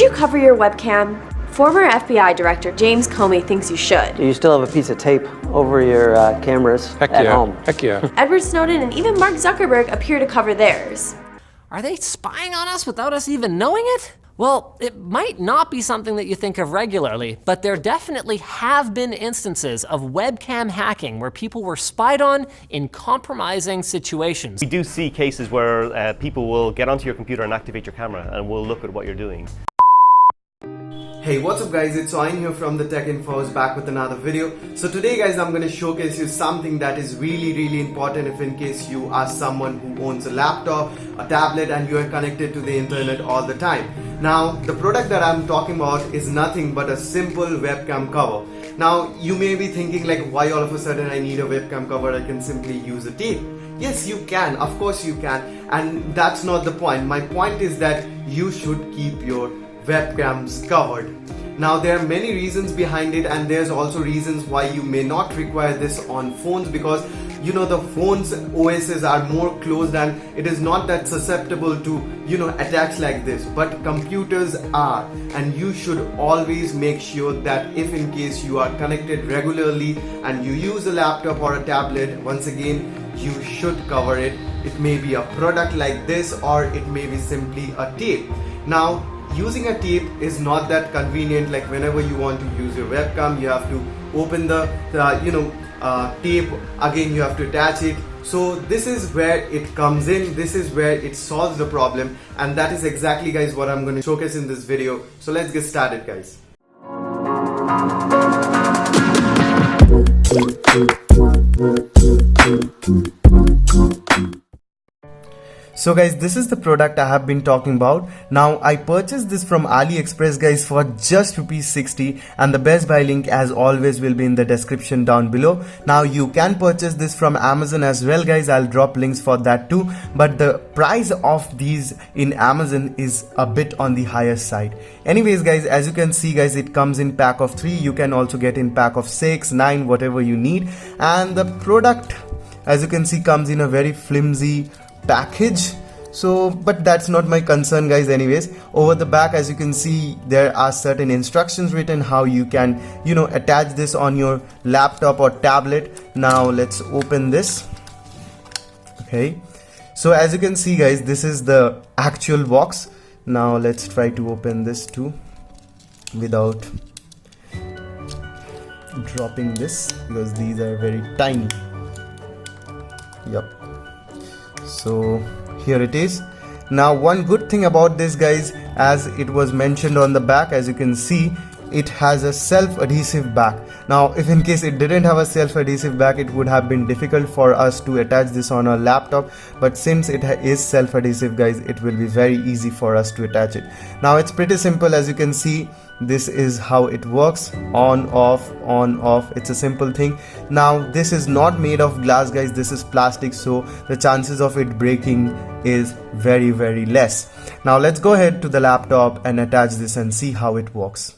you cover your webcam? Former FBI Director James Comey thinks you should. You still have a piece of tape over your cameras at home. Heck yeah. Edward Snowden and even Mark Zuckerberg appear to cover theirs. Are they spying on us without us even knowing it? Well, it might not be something that you think of regularly, but there definitely have been instances of webcam hacking where people were spied on in compromising situations. We do see cases where people will get onto your computer and activate your camera and will look at what you're doing. Hey, what's up guys, it's Ayn here from the Tech Infos, back with another video. So today guys, I'm going to showcase you something that is really important if in case you are someone who owns a laptop, a tablet and you are connected to the internet all the time. Now, the product that I'm talking about is nothing but a simple webcam cover. Now, you may be thinking like, why all of a sudden I need a webcam cover? I can simply use a tape. Yes, you can, of course you can, and that's not the point. My point is that you should keep your webcams covered. Now there are many reasons behind it, and there's also reasons why you may not require this on phones, because you know the phones OSs are more closed and it is not that susceptible to attacks like this, but computers are, and you should always make sure that if in case you are connected regularly and you use a laptop or a tablet, once again you should cover it. It may be a product like this or it may be simply a tape. Now using a tape is not that convenient. Like whenever you want to use your webcam, you have to open the tape, again you have to attach it. So this is where it comes in, this is where it solves the problem, and that is exactly guys what I'm going to showcase in this video. So let's get started guys. So guys, this is the product I have been talking about. Now I purchased this from AliExpress guys for just ₹60, and the best buy link as always will be in the description down below. Now you can purchase this from Amazon as well guys, I'll drop links for that too, but the price of these in Amazon is a bit on the higher side. Anyways guys, as you can see guys, it comes in pack of 3, you can also get in pack of 6, 9, whatever you need, and the product as you can see comes in a very flimsy package. So but that's not my concern guys. Anyways, over the back as you can see there are certain instructions written how you can attach this on your laptop or tablet. Now let's open this. Okay, so as you can see guys, this is the actual box. Now let's try to open this too without dropping this, because these are very tiny. Yep. So here it is. Now one good thing about this guys, as it was mentioned on the back, as you can see it has a self-adhesive back. Now if in case it didn't have a self-adhesive back, it would have been difficult for us to attach this on our laptop, but since it is self-adhesive guys, it will be very easy for us to attach it. Now it's pretty simple. As you can see, this is how it works: on off, on off. It's a simple thing. Now this is not made of glass guys, this is plastic, so the chances of it breaking is very less. Now let's go ahead to the laptop and attach this and see how it works.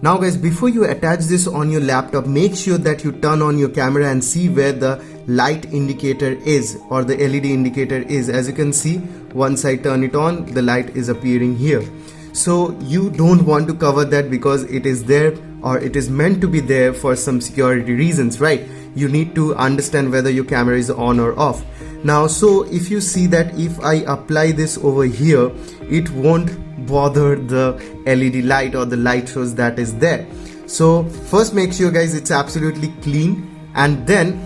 Now guys, before you attach this on your laptop, make sure that you turn on your camera and see where the light indicator is, or the LED indicator is. As you can see, once I turn it on, the light is appearing here. So you don't want to cover that because it is there, or it is meant to be there for some security reasons, right? You need to understand whether your camera is on or off. Now so if you see that if I apply this over here, it won't bother the LED light or the light source that is there. So first make sure guys it's absolutely clean, and then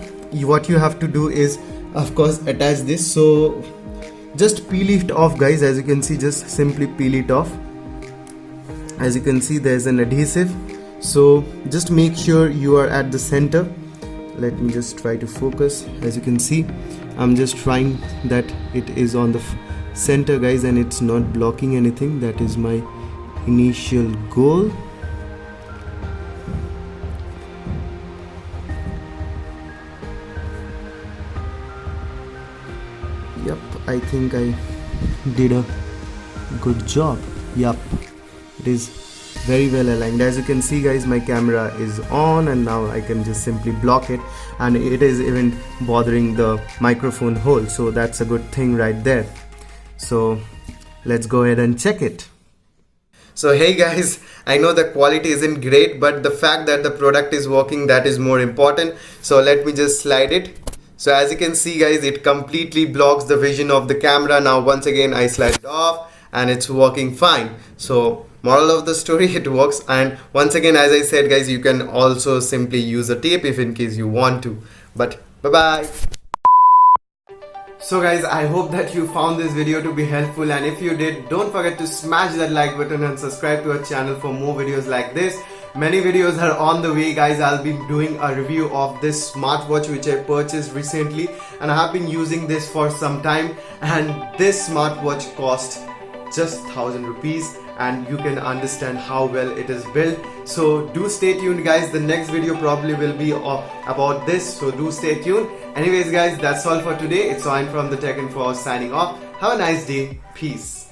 what you have to do is of course attach this. So just peel it off guys. As you can see, just simply peel it off. As you can see, there's an adhesive, so just make sure you are at the center. Let me just try to focus. As you can see, I'm just trying that it is on the center guys, and it's not blocking anything. That is my initial goal. Yep, I think I did a good job. Yep, it is very well aligned. As you can see guys, my camera is on, and now I can just simply block it, and it is even bothering the microphone hole, so that's a good thing right there. So let's go ahead and check it. So hey guys, I know the quality isn't great, but the fact that the product is working, that is more important. So let me just slide it. So as you can see guys, it completely blocks the vision of the camera. Now once again I slide it off and it's working fine. So moral of the story, it works. And once again, as I said guys, you can also simply use a tape if in case you want to. But bye bye. So guys, I hope that you found this video to be helpful, and if you did, don't forget to smash that like button and subscribe to our channel for more videos like this. Many videos are on the way guys. I'll be doing a review of this smartwatch which I purchased recently, and I have been using this for some time, and this smartwatch cost just 1,000 rupees, and you can understand how well it is built. So do stay tuned guys, the next video probably will be about this, so do stay tuned. Anyways guys, that's all for today. It's Owen from the Tech Info signing off. Have a nice day. Peace.